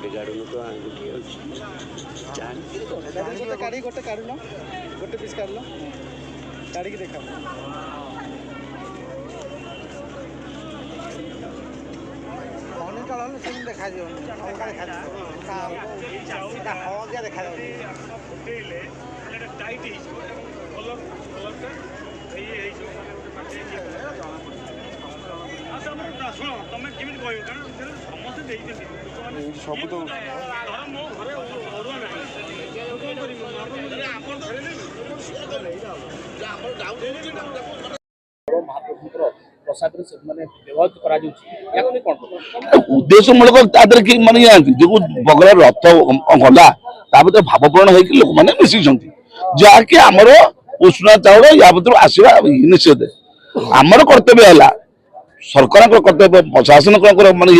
गोटे गाड़ू तो गोटे गोटे काढ़ गोटे पीस काढ़ काढ़ी देखा देखा देखा सब तो उद्देश्य मूलक कि माने जो बगल रथ गला भाव पूरण हो लोक मैंने मिसी जहाँकि आमर उष्णा चाउल या भर आसवा निषेध आमर कर्तव्य है सरकार कर्तव्य प्रशासन माने